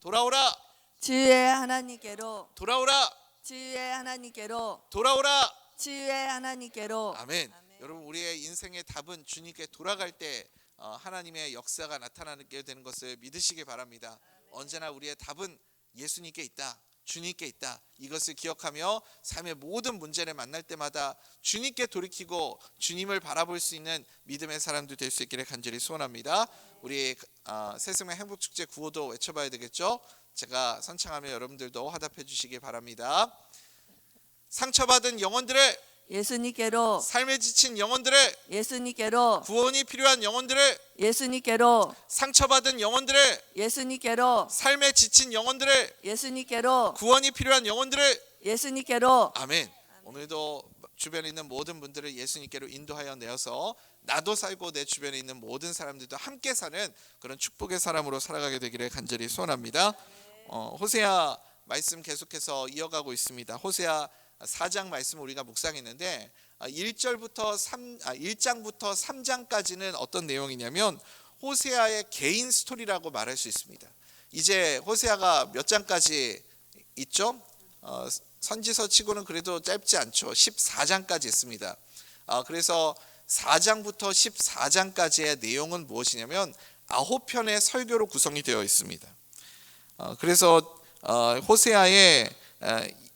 돌아오라. 지유의 하나님께로 돌아오라. 지유의 하나님께로 돌아오라. 지유의 하나님께로. 아멘. 여러분, 우리의 인생의 답은 주님께 돌아갈 때 하나님의 역사가 나타나게 되는 것을 믿으시기 바랍니다. 언제나 우리의 답은 예수님께 있다, 주님께 있다. 이것을 기억하며 삶의 모든 문제를 만날 때마다 주님께 돌이키고 주님을 바라볼 수 있는 믿음의 사람들 될 수 있기를 간절히 소원합니다. 우리 새생명 행복축제 구호도 외쳐봐야 되겠죠? 제가 선창하며 여러분들도 화답해 주시기 바랍니다. 상처받은 영혼들을, 예수님께로 삶에 지친 영혼들을, 예수님께로 구원이 필요한 영혼들을, 예수님께로 상처받은 영혼들을, 예수님께로 삶에 지친 영혼들을, 예수님께로 구원이 필요한 영혼들을. 예수님께로. 아멘. 오늘도 주변에 있는 모든 분들을 예수님께로 인도하여 내어서 나도 살고 내 주변에 있는 모든 사람들도 함께 사는 그런 축복의 사람으로 살아가게 되기를 간절히 소원합니다. 호세아 말씀 계속해서 이어가고 있습니다. 호세아 4장 말씀 우리가 묵상했는데 1장부터 3장까지는 어떤 내용이냐면 호세아의 개인 스토리라고 말할 수 있습니다. 이제 호세아가 몇 장까지 있죠? 선지서 치고는 그래도 짧지 않죠. 14장까지 있습니다. 그래서 4장부터 14장까지의 내용은 무엇이냐면 9편의 설교로 구성이 되어 있습니다. 그래서 호세아의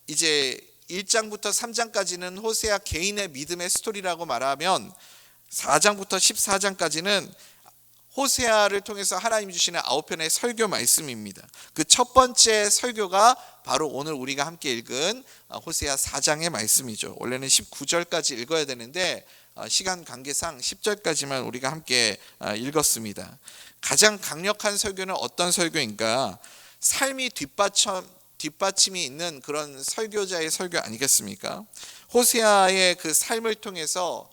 이제 1장부터 3장까지는 호세아 개인의 믿음의 스토리라고 말하면 4장부터 14장까지는 호세아를 통해서 하나님이 주시는 9편의 설교 말씀입니다. 그 첫 번째 설교가 바로 오늘 우리가 함께 읽은 호세아 4장의 말씀이죠. 원래는 19절까지 읽어야 되는데 시간 관계상 10절까지만 우리가 함께 읽었습니다. 가장 강력한 설교는 어떤 설교인가? 삶이 뒷받침이 있는 그런 설교자의 설교 아니겠습니까? 호세아의 그 삶을 통해서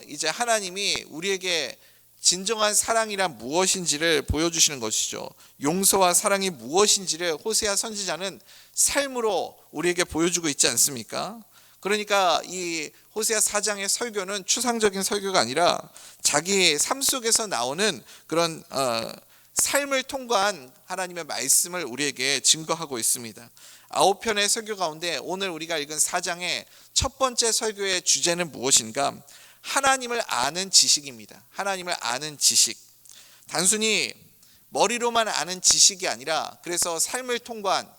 이제 하나님이 우리에게 진정한 사랑이란 무엇인지를 보여주시는 것이죠. 용서와 사랑이 무엇인지를 호세아 선지자는 삶으로 우리에게 보여주고 있지 않습니까? 그러니까 이 호세아 4장의 설교는 추상적인 설교가 아니라 자기 삶 속에서 나오는 그런 삶을 통과한 하나님의 말씀을 우리에게 증거하고 있습니다. 9편의 설교 가운데 오늘 우리가 읽은 4장의 첫 번째 설교의 주제는 무엇인가? 하나님을 아는 지식입니다. 하나님을 아는 지식. 단순히 머리로만 아는 지식이 아니라 그래서 삶을 통과한,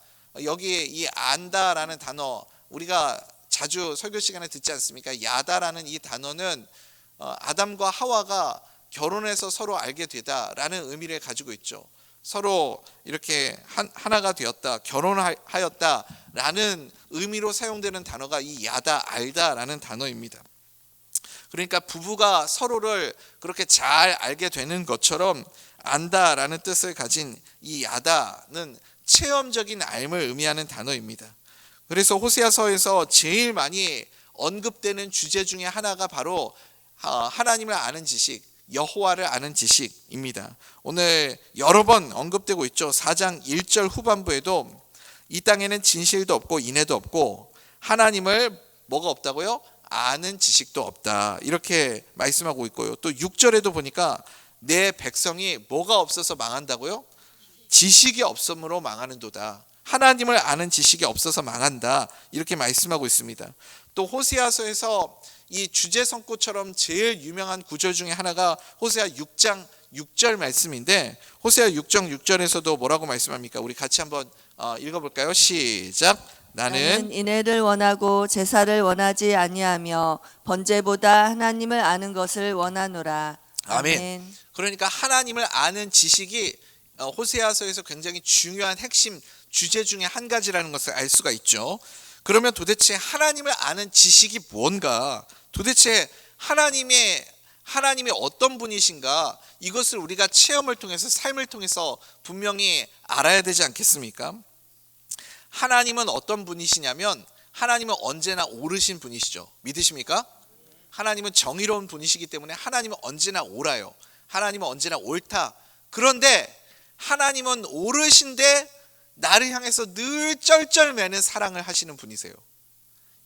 여기에 이 안다라는 단어 우리가 자주 설교 시간에 듣지 않습니까? 야다라는 이 단어는 아담과 하와가 결혼해서 서로 알게 되다라는 의미를 가지고 있죠. 서로 이렇게 하나가 되었다, 결혼하였다라는 의미로 사용되는 단어가 이 야다, 알다라는 단어입니다. 그러니까 부부가 서로를 그렇게 잘 알게 되는 것처럼 안다라는 뜻을 가진 이 야다는 체험적인 알을 의미하는 단어입니다. 그래서 호세아서에서 제일 많이 언급되는 주제 중에 하나가 바로 하나님을 아는 지식, 여호와를 아는 지식입니다. 오늘 여러 번 언급되고 있죠. 4장 1절 후반부에도 이 땅에는 진실도 없고 인애도 없고 하나님을 뭐가 없다고요? 아는 지식도 없다. 이렇게 말씀하고 있고요. 또 6절에도 보니까 내 백성이 뭐가 없어서 망한다고요? 지식이 없음으로 망하는도다. 하나님을 아는 지식이 없어서 망한다. 이렇게 말씀하고 있습니다. 또 호세아서에서 이 주제 성구처럼 제일 유명한 구절 중에 하나가 호세아 6장 6절 말씀인데 호세아 6장 6절에서도 뭐라고 말씀합니까? 우리 같이 한번 읽어볼까요? 시작. 나는 인애를 원하고 제사를 원하지 아니하며 번제보다 하나님을 아는 것을 원하노라. 아멘. 그러니까 하나님을 아는 지식이 호세아서에서 굉장히 중요한 핵심 주제 중에 한 가지라는 것을 알 수가 있죠. 그러면 도대체 하나님을 아는 지식이 뭔가? 도대체 하나님이 어떤 분이신가? 이것을 우리가 체험을 통해서 삶을 통해서 분명히 알아야 되지 않겠습니까? 하나님은 어떤 분이시냐면 하나님은 언제나 옳으신 분이시죠. 믿으십니까? 하나님은 정의로운 분이시기 때문에 하나님은 언제나 옳아요. 하나님은 언제나 옳다. 그런데 하나님은 옳으신데 나를 향해서 늘 쩔쩔매는 사랑을 하시는 분이세요.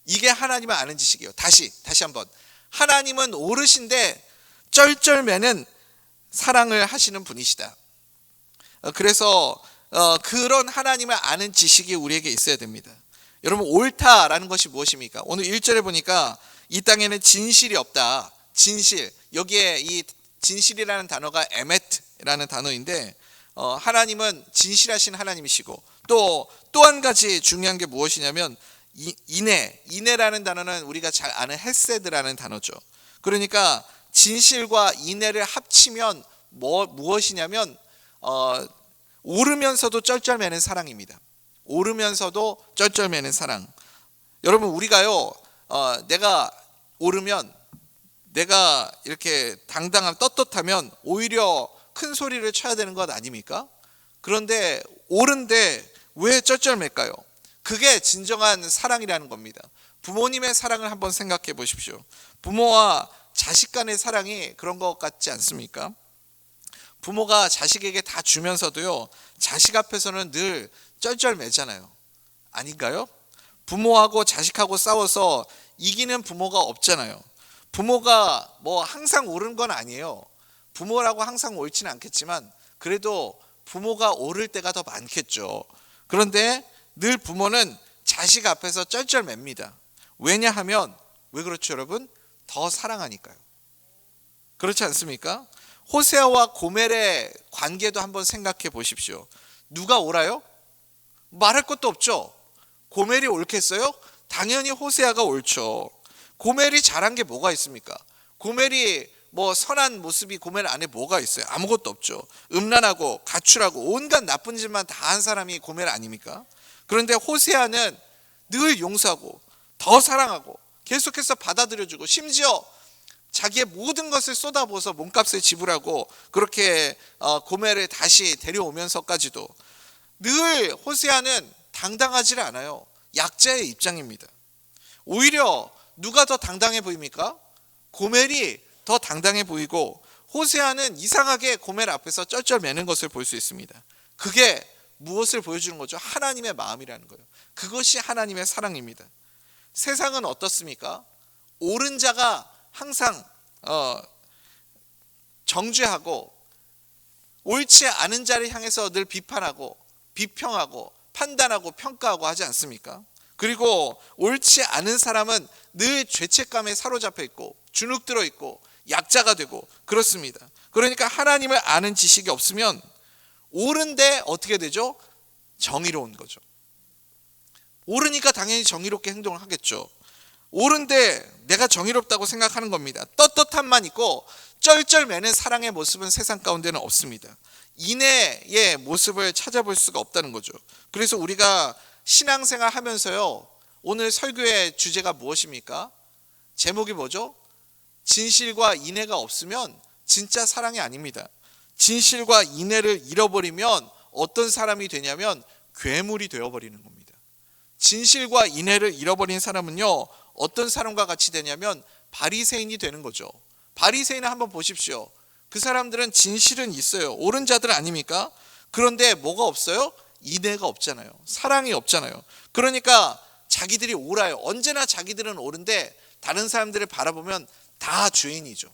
이게 하나님을 아는 지식이에요. 다시 한번. 하나님은 옳으신데 쩔쩔매는 사랑을 하시는 분이시다. 그래서 그런 하나님을 아는 지식이 우리에게 있어야 됩니다. 여러분, 옳다라는 것이 무엇입니까? 오늘 1절에 보니까 이 땅에는 진실이 없다. 진실, 여기에 이 진실이라는 단어가 에메트라는 단어인데, 하나님은 진실하신 하나님이시고, 또 한 가지 중요한 게 무엇이냐면 인애라는 단어는 우리가 잘 아는 헤세드라는 단어죠. 그러니까 진실과 인애를 합치면 무엇이냐면 오르면서도 쩔쩔매는 사랑입니다. 오르면서도 쩔쩔매는 사랑. 여러분, 우리가요, 내가 오르면, 내가 이렇게 당당한 떳떳하면 오히려 큰 소리를 쳐야 되는 것 아닙니까? 그런데 오른데 왜 쩔쩔맬까요? 그게 진정한 사랑이라는 겁니다. 부모님의 사랑을 한번 생각해 보십시오. 부모와 자식 간의 사랑이 그런 것 같지 않습니까? 부모가 자식에게 다 주면서도요, 자식 앞에서는 늘 쩔쩔매잖아요. 아닌가요? 부모하고 자식하고 싸워서 이기는 부모가 없잖아요. 부모가 뭐 항상 옳은 건 아니에요. 부모라고 항상 옳지는 않겠지만 그래도 부모가 옳을 때가 더 많겠죠. 그런데 늘 부모는 자식 앞에서 쩔쩔맵니다. 왜냐하면, 왜 그렇죠 여러분? 더 사랑하니까요. 그렇지 않습니까? 호세아와 고멜의 관계도 한번 생각해 보십시오. 누가 옳아요? 말할 것도 없죠. 고멜이 옳겠어요? 당연히 호세아가 옳죠. 고멜이 잘한 게 뭐가 있습니까? 고멜이 뭐 선한 모습이 고멜 안에 뭐가 있어요? 아무것도 없죠. 음란하고 가출하고 온갖 나쁜 짓만 다 한 사람이 고멜 아닙니까? 그런데 호세아는 늘 용서하고 더 사랑하고 계속해서 받아들여주고, 심지어 자기의 모든 것을 쏟아부어서 몸값을 지불하고 그렇게 고멜을 다시 데려오면서까지도 늘 호세아는 당당하지 않아요. 약자의 입장입니다. 오히려 누가 더 당당해 보입니까? 고멜이 더 당당해 보이고, 호세아는 이상하게 고멜 앞에서 쩔쩔매는 것을 볼 수 있습니다. 그게 무엇을 보여주는 거죠? 하나님의 마음이라는 거예요. 그것이 하나님의 사랑입니다. 세상은 어떻습니까? 옳은 자가 항상 정죄하고, 옳지 않은 자를 향해서 늘 비판하고 비평하고 판단하고 평가하고 하지 않습니까? 그리고 옳지 않은 사람은 늘 죄책감에 사로잡혀 있고 주눅들어 있고 약자가 되고 그렇습니다. 그러니까 하나님을 아는 지식이 없으면 옳은데 어떻게 되죠? 정의로운 거죠. 옳으니까 당연히 정의롭게 행동을 하겠죠. 옳은데 내가 정의롭다고 생각하는 겁니다. 떳떳함만 있고 쩔쩔매는 사랑의 모습은 세상 가운데는 없습니다. 인애의 모습을 찾아볼 수가 없다는 거죠. 그래서 우리가 신앙생활 하면서요, 오늘 설교의 주제가 무엇입니까? 제목이 뭐죠? 진실과 인애가 없으면 진짜 사랑이 아닙니다. 진실과 인애를 잃어버리면 어떤 사람이 되냐면 괴물이 되어버리는 겁니다. 진실과 인애를 잃어버린 사람은요, 어떤 사람과 같이 되냐면 바리새인이 되는 거죠. 바리새인을 한번 보십시오. 그 사람들은 진실은 있어요. 옳은 자들 아닙니까? 그런데 뭐가 없어요? 인애가 없잖아요. 사랑이 없잖아요. 그러니까 자기들이 옳아요. 언제나 자기들은 옳은데 다른 사람들을 바라보면 다 죄인이죠.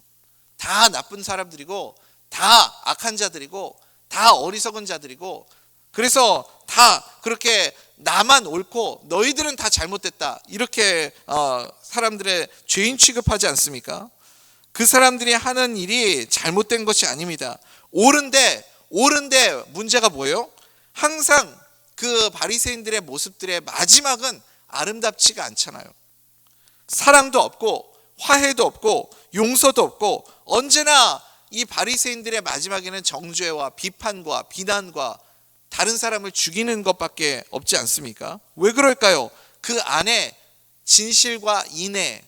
다 나쁜 사람들이고 다 악한 자들이고 다 어리석은 자들이고, 그래서 다 그렇게 나만 옳고 너희들은 다 잘못됐다, 이렇게 사람들의 죄인 취급하지 않습니까? 그 사람들이 하는 일이 잘못된 것이 아닙니다. 옳은데 문제가 뭐예요? 항상 그 바리새인들의 모습들의 마지막은 아름답지가 않잖아요. 사랑도 없고 화해도 없고 용서도 없고, 언제나 이 바리새인들의 마지막에는 정죄와 비판과 비난과 다른 사람을 죽이는 것밖에 없지 않습니까? 왜 그럴까요? 그 안에 진실과 인애,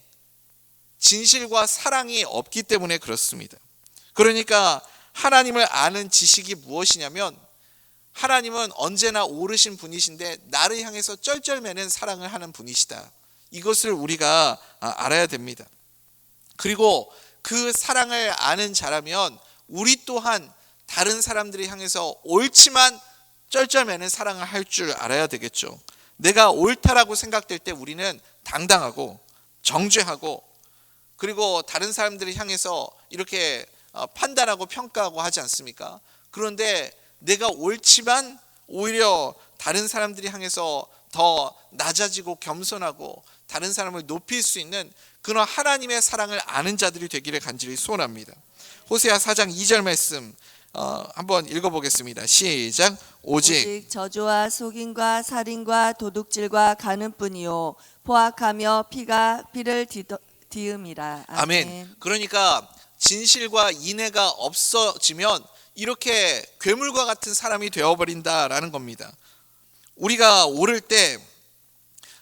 진실과 사랑이 없기 때문에 그렇습니다. 그러니까 하나님을 아는 지식이 무엇이냐면, 하나님은 언제나 옳으신 분이신데 나를 향해서 쩔쩔매는 사랑을 하는 분이시다. 이것을 우리가 알아야 됩니다. 그리고 그 사랑을 아는 자라면 우리 또한 다른 사람들을 향해서 옳지만 쩔쩔매는 사랑을 할 줄 알아야 되겠죠. 내가 옳다라고 생각될 때 우리는 당당하고 정죄하고, 그리고 다른 사람들을 향해서 이렇게 판단하고 평가하고 하지 않습니까? 그런데 내가 옳지만 오히려 다른 사람들이 향해서 더 낮아지고 겸손하고 다른 사람을 높일 수 있는 그런 하나님의 사랑을 아는 자들이 되기를 간절히 소원합니다. 호세아 4장 2절 말씀 한번 읽어보겠습니다. 시작. 오직 저주와 속임과 살인과 도둑질과 간음뿐이요 포악하며 피를 뒤음이라. 아멘. 그러니까 진실과 인애가 없어지면 이렇게 괴물과 같은 사람이 되어버린다라는 겁니다. 우리가 오를 때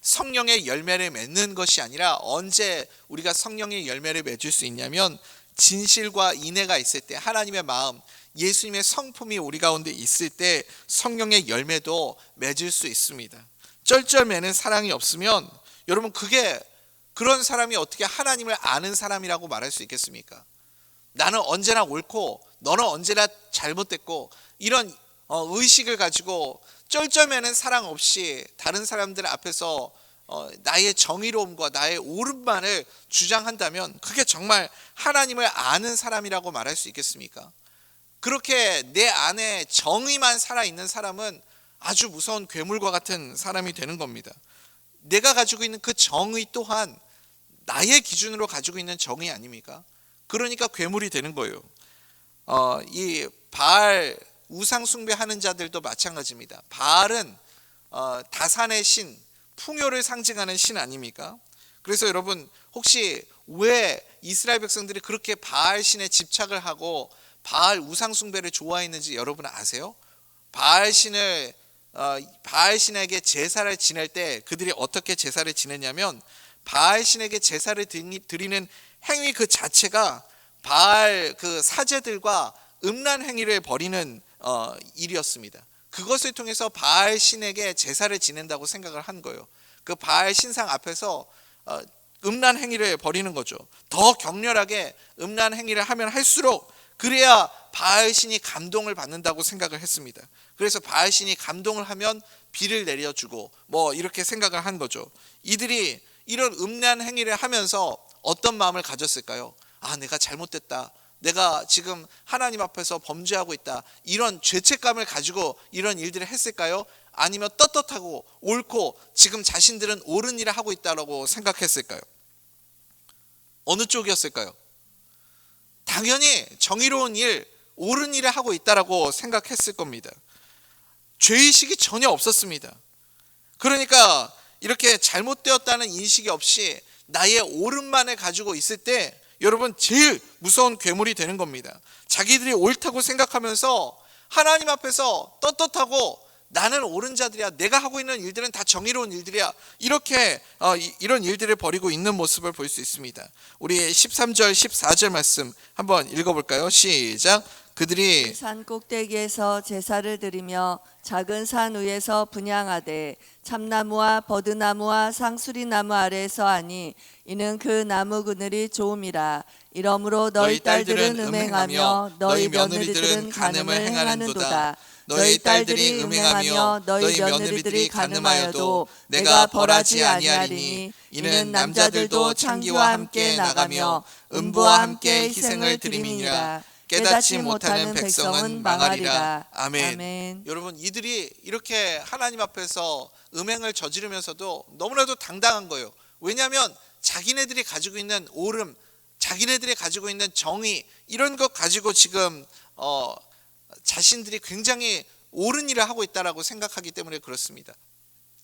성령의 열매를 맺는 것이 아니라 언제 우리가 성령의 열매를 맺을 수 있냐면 진실과 인애가 있을 때, 하나님의 마음, 예수님의 성품이 우리 가운데 있을 때 성령의 열매도 맺을 수 있습니다. 쩔쩔매는 사랑이 없으면 여러분 그런 사람이 어떻게 하나님을 아는 사람이라고 말할 수 있겠습니까? 나는 언제나 옳고 너는 언제나 잘못됐고 이런 의식을 가지고 쩔쩔매는 사랑 없이 다른 사람들 앞에서 나의 정의로움과 나의 옳음만을 주장한다면 그게 정말 하나님을 아는 사람이라고 말할 수 있겠습니까? 그렇게 내 안에 정의만 살아있는 사람은 아주 무서운 괴물과 같은 사람이 되는 겁니다. 내가 가지고 있는 그 정의 또한 나의 기준으로 가지고 있는 정의 아닙니까? 그러니까 괴물이 되는 거예요. 이 바알 우상 숭배하는 자들도 마찬가지입니다. 바알은 다산의 신, 풍요를 상징하는 신 아닙니까? 그래서 여러분 혹시 왜 이스라엘 백성들이 그렇게 바알 신에 집착을 하고 바알 우상 숭배를 좋아했는지 여러분 아세요? 바알 신에게 제사를 지낼 때 그들이 어떻게 제사를 지냈냐면 바알 신에게 제사를 드리는 행위 그 자체가 바알 그 사제들과 음란 행위를 벌이는 일이었습니다. 그것을 통해서 바알 신에게 제사를 지낸다고 생각을 한 거예요. 그 바알 신상 앞에서 음란 행위를 벌이는 거죠. 더 격렬하게 음란 행위를 하면 할수록 그래야 바알 신이 감동을 받는다고 생각을 했습니다. 그래서 바알 신이 감동을 하면 비를 내려주고 뭐 이렇게 생각을 한 거죠. 이들이 이런 음란 행위를 하면서 어떤 마음을 가졌을까요? 아, 내가 잘못됐다. 내가 지금 하나님 앞에서 범죄하고 있다. 이런 죄책감을 가지고 이런 일들을 했을까요? 아니면 떳떳하고 옳고 지금 자신들은 옳은 일을 하고 있다고 생각했을까요? 어느 쪽이었을까요? 당연히 정의로운 일, 옳은 일을 하고 있다라고 생각했을 겁니다. 죄의식이 전혀 없었습니다. 그러니까 이렇게 잘못되었다는 인식이 없이 나의 옳음만을 가지고 있을 때 여러분 제일 무서운 괴물이 되는 겁니다. 자기들이 옳다고 생각하면서 하나님 앞에서 떳떳하고 나는 옳은 자들이야, 내가 하고 있는 일들은 다 정의로운 일들이야, 이렇게 이런 일들을 벌이고 있는 모습을 볼 수 있습니다. 우리 13절 14절 말씀 한번 읽어볼까요? 시작. 그들이 산 꼭대기에서 제사를 드리며 작은 산 위에서 분향하되 참나무와 버드나무와 상수리나무 아래에서 하니 이는 그 나무 그늘이 좋음이라. 이러므로 너희 딸들은 음행하며 너희 며느리들은 간음을 행하는도다. 너희 딸들이 음행하며 너희 며느리들이 간음하여도 내가 벌하지 아니하리니 이는 남자들도 창기와 함께 나가며 음부와 함께 희생을 드림이니라. 깨닫지 못하는 백성은 망하리라. 아멘. 여러분 이들이 이렇게 하나님 앞에서 음행을 저지르면서도 너무나도 당당한 거예요. 왜냐하면 자기네들이 가지고 있는 옳음, 자기네들이 가지고 있는 정의, 이런 것 가지고 지금 자신들이 굉장히 옳은 일을 하고 있다라고 생각하기 때문에 그렇습니다.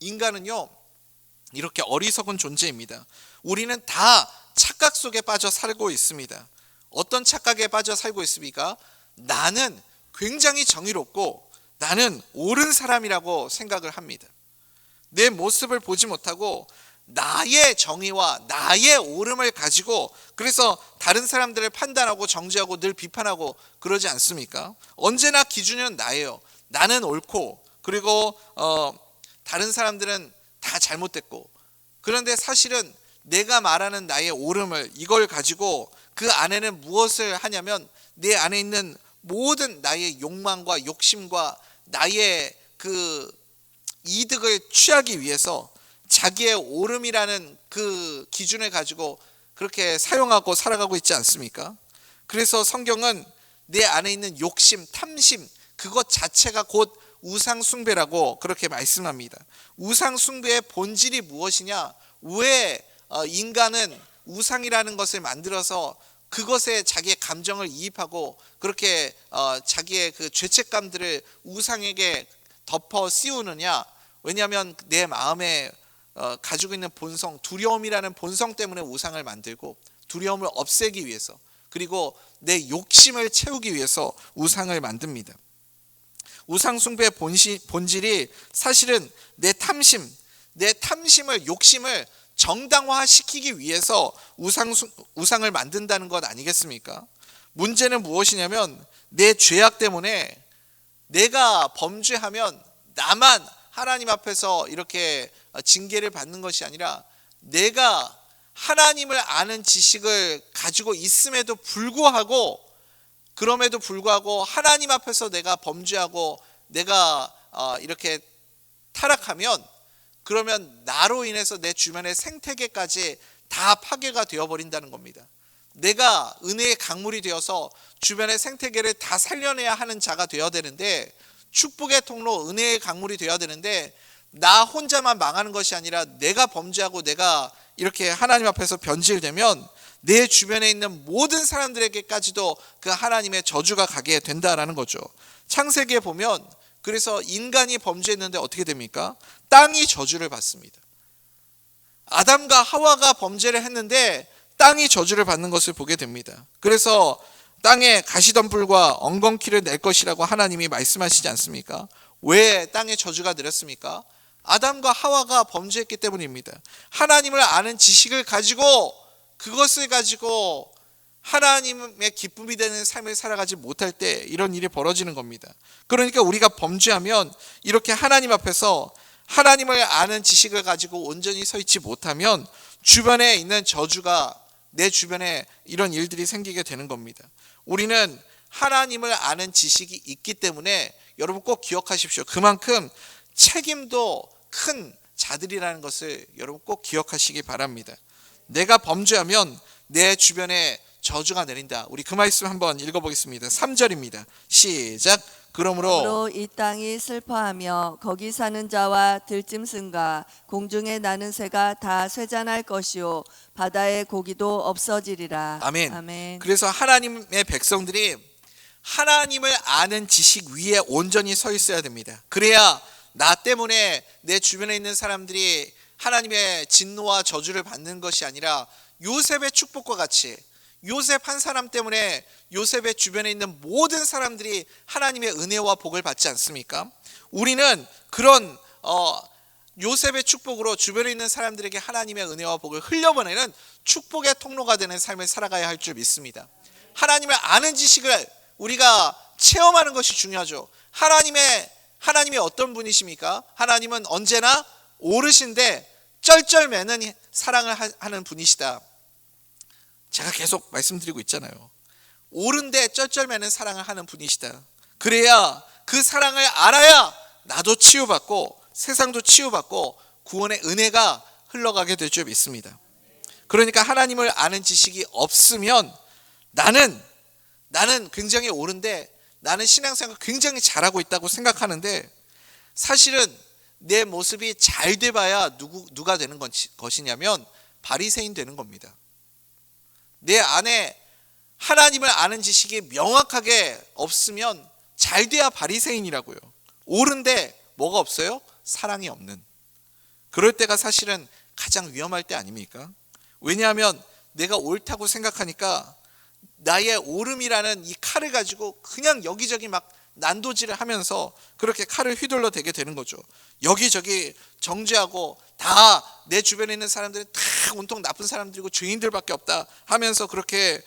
인간은요 이렇게 어리석은 존재입니다. 우리는 다 착각 속에 빠져 살고 있습니다. 어떤 착각에 빠져 살고 있습니까? 나는 굉장히 정의롭고 나는 옳은 사람이라고 생각을 합니다. 내 모습을 보지 못하고 나의 정의와 나의 옳음을 가지고 그래서 다른 사람들을 판단하고 정죄하고 늘 비판하고 그러지 않습니까? 언제나 기준은 나예요. 나는 옳고 그리고 다른 사람들은 다 잘못됐고, 그런데 사실은 내가 말하는 나의 옳음을 이걸 가지고 그 안에는 무엇을 하냐면 내 안에 있는 모든 나의 욕망과 욕심과 나의 그 이득을 취하기 위해서 자기의 옳음이라는 그 기준을 가지고 그렇게 사용하고 살아가고 있지 않습니까? 그래서 성경은 내 안에 있는 욕심, 탐심, 그것 자체가 곧 우상 숭배라고 그렇게 말씀합니다. 우상 숭배의 본질이 무엇이냐? 왜 인간은 우상이라는 것을 만들어서 그것에 자기의 감정을 이입하고 그렇게 자기의 그 죄책감들을 우상에게 덮어 씌우느냐? 왜냐하면 내 마음에 가지고 있는 본성, 두려움이라는 본성 때문에 우상을 만들고 두려움을 없애기 위해서, 그리고 내 욕심을 채우기 위해서 우상을 만듭니다. 우상 숭배의 본질이 사실은 내 탐심을, 욕심을 정당화시키기 위해서 우상을 만든다는 것 아니겠습니까? 문제는 무엇이냐면 내 죄악 때문에 내가 범죄하면 나만 하나님 앞에서 이렇게 징계를 받는 것이 아니라 내가 하나님을 아는 지식을 가지고 있음에도 불구하고, 그럼에도 불구하고 하나님 앞에서 내가 범죄하고 내가 이렇게 타락하면, 그러면 나로 인해서 내 주변의 생태계까지 다 파괴가 되어버린다는 겁니다. 내가 은혜의 강물이 되어서 주변의 생태계를 다 살려내야 하는 자가 되어야 되는데, 축복의 통로, 은혜의 강물이 되어야 되는데, 나 혼자만 망하는 것이 아니라 내가 범죄하고 내가 이렇게 하나님 앞에서 변질되면 내 주변에 있는 모든 사람들에게까지도 그 하나님의 저주가 가게 된다라는 거죠. 창세기에 보면 그래서 인간이 범죄했는데 어떻게 됩니까? 땅이 저주를 받습니다. 아담과 하와가 범죄를 했는데 땅이 저주를 받는 것을 보게 됩니다. 그래서 땅에 가시덤불과 엉겅퀴를 낼 것이라고 하나님이 말씀하시지 않습니까? 왜 땅에 저주가 내렸습니까? 아담과 하와가 범죄했기 때문입니다. 하나님을 아는 지식을 가지고, 그것을 가지고 하나님의 기쁨이 되는 삶을 살아가지 못할 때 이런 일이 벌어지는 겁니다. 그러니까 우리가 범죄하면 이렇게 하나님 앞에서 하나님을 아는 지식을 가지고 온전히 서 있지 못하면 주변에 있는 저주가 내 주변에 이런 일들이 생기게 되는 겁니다. 우리는 하나님을 아는 지식이 있기 때문에 여러분 꼭 기억하십시오. 그만큼 책임도 큰 자들이라는 것을 여러분 꼭 기억하시기 바랍니다. 내가 범죄하면 내 주변에 저주가 내린다. 우리 그 말씀 한번 읽어보겠습니다. 3절입니다. 시작. 그러므로 이 땅이 슬퍼하며 거기 사는 자와 들짐승과 공중에 나는 새가 다 쇠잔할 것이요 바다의 고기도 없어지리라. 아멘. 아멘. 그래서 하나님의 백성들이 하나님을 아는 지식 위에 온전히 서 있어야 됩니다. 그래야 나 때문에 내 주변에 있는 사람들이 하나님의 진노와 저주를 받는 것이 아니라 요셉의 축복과 같이, 요셉 한 사람 때문에 요셉의 주변에 있는 모든 사람들이 하나님의 은혜와 복을 받지 않습니까? 우리는 그런 요셉의 축복으로 주변에 있는 사람들에게 하나님의 은혜와 복을 흘려보내는 축복의 통로가 되는 삶을 살아가야 할 줄 믿습니다. 하나님을 아는 지식을 우리가 체험하는 것이 중요하죠. 하나님이 어떤 분이십니까? 하나님은 언제나 오르신데 쩔쩔매는 사랑을 하는 분이시다. 제가 계속 말씀드리고 있잖아요. 오른데 쩔쩔매는 사랑을 하는 분이시다. 그래야 그 사랑을 알아야 나도 치유받고 세상도 치유받고 구원의 은혜가 흘러가게 될 줄 믿습니다. 그러니까 하나님을 아는 지식이 없으면 나는 굉장히 옳은데, 나는 신앙생활 굉장히 잘하고 있다고 생각하는데 사실은 내 모습이 잘 돼봐야 누가 되는 것이냐면 바리새인 되는 겁니다. 내 안에 하나님을 아는 지식이 명확하게 없으면 잘 돼야 바리새인이라고요. 옳은데 뭐가 없어요? 사랑이 없는. 그럴 때가 사실은 가장 위험할 때 아닙니까? 왜냐하면 내가 옳다고 생각하니까 나의 옳음이라는 이 칼을 가지고 그냥 여기저기 막 난도질을 하면서 그렇게 칼을 휘둘러 대게 되는 거죠. 여기저기 정죄하고 다 내 주변에 있는 사람들은 다 온통 나쁜 사람들이고 죄인들밖에 없다 하면서 그렇게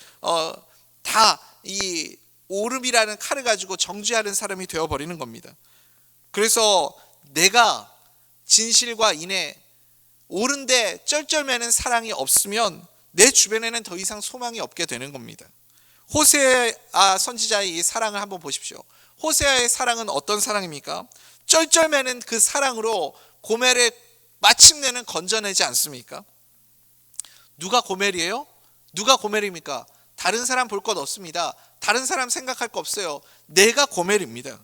다 이 옳음이라는 칼을 가지고 정죄하는 사람이 되어버리는 겁니다. 그래서 내가 진실과 인애, 옳은데 쩔쩔매는 사랑이 없으면 내 주변에는 더 이상 소망이 없게 되는 겁니다. 호세아 선지자의 이 사랑을 한번 보십시오. 호세아의 사랑은 어떤 사랑입니까? 쩔쩔매는 그 사랑으로 고멜을 마침내는 건져내지 않습니까? 누가 고멜이에요? 누가 고멜입니까? 다른 사람 볼 것 없습니다. 다른 사람 생각할 거 없어요. 내가 고멜입니다.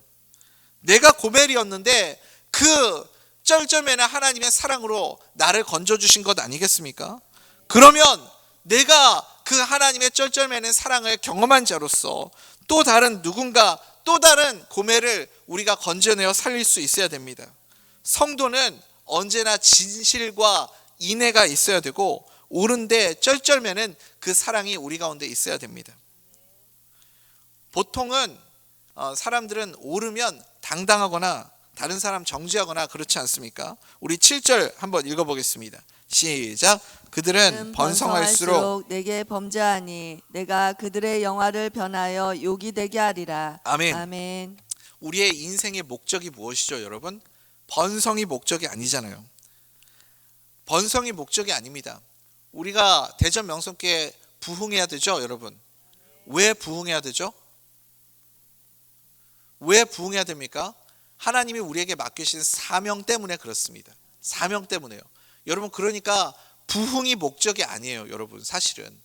내가 고멜이었는데 그 쩔쩔매는 하나님의 사랑으로 나를 건져주신 것 아니겠습니까? 그러면 내가 그 하나님의 쩔쩔매는 사랑을 경험한 자로서 또 다른 누군가, 또 다른 고멜을 우리가 건져내어 살릴 수 있어야 됩니다. 성도는 언제나 진실과 인애가 있어야 되고, 옳은데 쩔쩔매는 그 사랑이 우리 가운데 있어야 됩니다. 보통은 사람들은 옳으면 당당하거나 다른 사람 정죄하거나 그렇지 않습니까? 우리 7절 한번 읽어보겠습니다. 시작. 그들은 번성할수록 내게 범죄하니 내가 그들의 영화를 변하여 욕이 되게 하리라. 아멘. 아멘. 우리의 인생의 목적이 무엇이죠, 여러분? 번성이 목적이 아니잖아요. 번성이 목적이 아닙니다. 우리가 대전 명성교회 부흥해야 되죠, 여러분? 왜 부흥해야 되죠? 왜 부흥해야 됩니까? 하나님이 우리에게 맡기신 사명 때문에 그렇습니다. 사명 때문에요. 여러분, 그러니까 부흥이 목적이 아니에요, 여러분. 사실은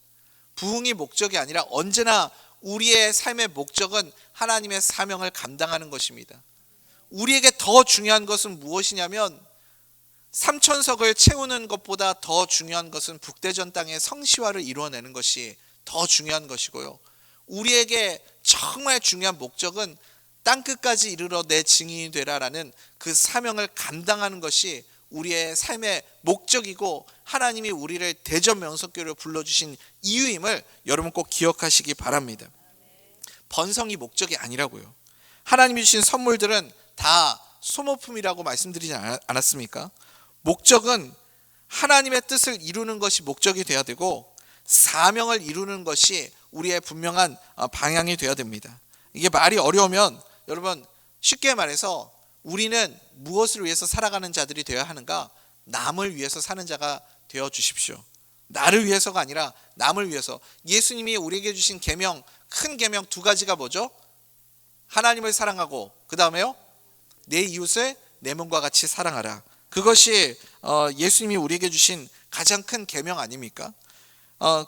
부흥이 목적이 아니라 언제나 우리의 삶의 목적은 하나님의 사명을 감당하는 것입니다. 우리에게 더 중요한 것은 무엇이냐면, 3천석을 채우는 것보다 더 중요한 것은 북대전 땅의 성시화를 이루어내는 것이 더 중요한 것이고요. 우리에게 정말 중요한 목적은 땅끝까지 이르러 내 증인이 되라라는 그 사명을 감당하는 것이 우리의 삶의 목적이고, 하나님이 우리를 대전 명성교회로 불러주신 이유임을 여러분 꼭 기억하시기 바랍니다. 번성이 목적이 아니라고요. 하나님이 주신 선물들은 다 소모품이라고 말씀드리지 않았습니까? 목적은 하나님의 뜻을 이루는 것이 목적이 되어야 되고, 사명을 이루는 것이 우리의 분명한 방향이 되어야 됩니다. 이게 말이 어려우면 여러분, 쉽게 말해서 우리는 무엇을 위해서 살아가는 자들이 되어야 하는가? 남을 위해서 사는 자가 되어 주십시오. 나를 위해서가 아니라 남을 위해서. 예수님이 우리에게 주신 계명, 큰 계명 두 가지가 뭐죠? 하나님을 사랑하고, 그 다음에요, 내 이웃을 내 몸과 같이 사랑하라. 그것이 예수님이 우리에게 주신 가장 큰 계명 아닙니까?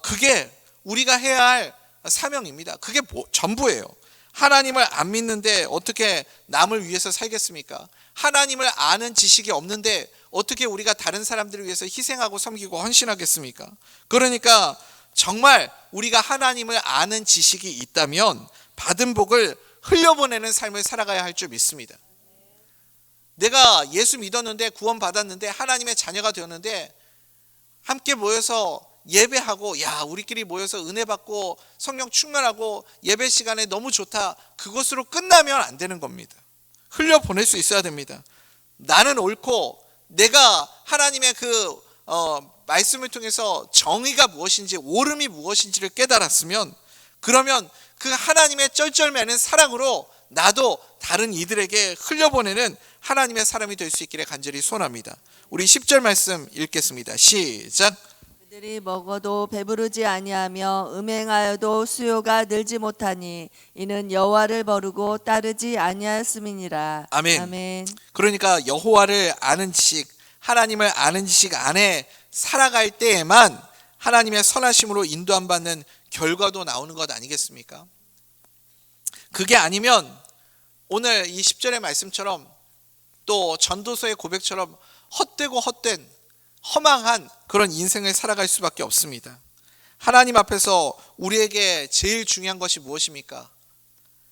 그게 우리가 해야 할 사명입니다. 그게 전부예요. 하나님을 안 믿는데 어떻게 남을 위해서 살겠습니까? 하나님을 아는 지식이 없는데 어떻게 우리가 다른 사람들을 위해서 희생하고 섬기고 헌신하겠습니까? 그러니까 정말 우리가 하나님을 아는 지식이 있다면 받은 복을 흘려보내는 삶을 살아가야 할 줄 믿습니다. 내가 예수 믿었는데, 구원 받았는데, 하나님의 자녀가 되었는데, 함께 모여서 예배하고, 우리끼리 모여서 은혜 받고 성령 충만하고 예배 시간에 너무 좋다, 그것으로 끝나면 안 되는 겁니다. 흘려보낼 수 있어야 됩니다. 나는 옳고, 내가 하나님의 그 말씀을 통해서 정의가 무엇인지, 옳음이 무엇인지를 깨달았으면, 그러면 그 하나님의 쩔쩔매는 사랑으로 나도 다른 이들에게 흘려보내는 하나님의 사람이 될 수 있기를 간절히 소원합니다. 우리 10절 말씀 읽겠습니다. 시작. 그들이 먹어도 배부르지 아니하며 음행하여도 수요가 늘지 못하니 이는 여호와를 버르고 따르지 아니하였음이니라. 아멘. 아멘. 그러니까 여호와를 아는 지식, 하나님을 아는 지식 안에 살아갈 때에만 하나님의 선하심으로 인도함 받는 결과도 나오는 것 아니겠습니까? 그게 아니면 오늘 이 10절의 말씀처럼, 또 전도서의 고백처럼 헛되고 헛된 허망한 그런 인생을 살아갈 수밖에 없습니다. 하나님 앞에서 우리에게 제일 중요한 것이 무엇입니까?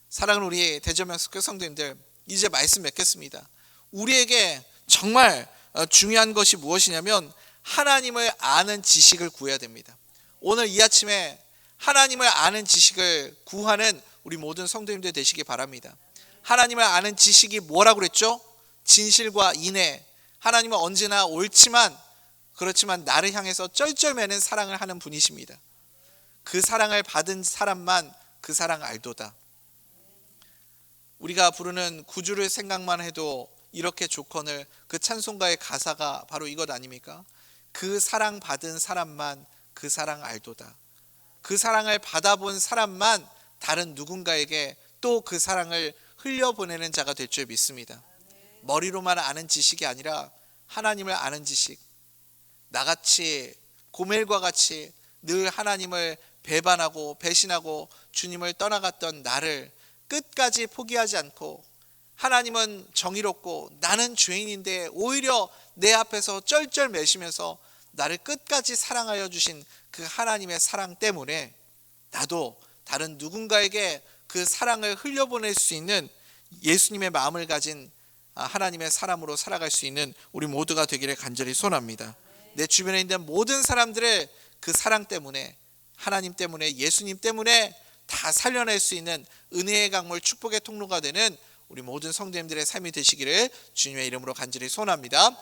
사랑하는 우리 대전명성교회 성도님들, 이제 말씀 맺겠습니다. 우리에게 정말 중요한 것이 무엇이냐면 하나님을 아는 지식을 구해야 됩니다. 오늘 이 아침에 하나님을 아는 지식을 구하는 우리 모든 성도님들 되시기 바랍니다. 하나님을 아는 지식이 뭐라고 그랬죠? 진실과 인애. 하나님은 언제나 옳지만, 그렇지만 나를 향해서 쩔쩔매는 사랑을 하는 분이십니다. 그 사랑을 받은 사람만 그 사랑 알도다. 우리가 부르는 구주를 생각만 해도 이렇게 좋거늘, 그 찬송가의 가사가 바로 이것 아닙니까? 그 사랑 받은 사람만 그 사랑 알도다. 그 사랑을 받아본 사람만 다른 누군가에게 또 그 사랑을 흘려보내는 자가 될 줄 믿습니다. 머리로만 아는 지식이 아니라 하나님을 아는 지식. 나같이 고멜과 같이 늘 하나님을 배반하고 배신하고 주님을 떠나갔던 나를 끝까지 포기하지 않고 하나님은 정의롭고 나는 죄인인데 오히려 내 앞에서 쩔쩔매시면서 나를 끝까지 사랑하여 주신 그 하나님의 사랑 때문에 나도 다른 누군가에게 그 사랑을 흘려보낼 수 있는 예수님의 마음을 가진 하나님의 사람으로 살아갈 수 있는 우리 모두가 되기를 간절히 소원합니다. 내 주변에 있는 모든 사람들을 그 사랑 때문에, 하나님 때문에, 예수님 때문에 다 살려낼 수 있는 은혜의 강물, 축복의 통로가 되는 우리 모든 성도님들의 삶이 되시기를 주님의 이름으로 간절히 소원합니다.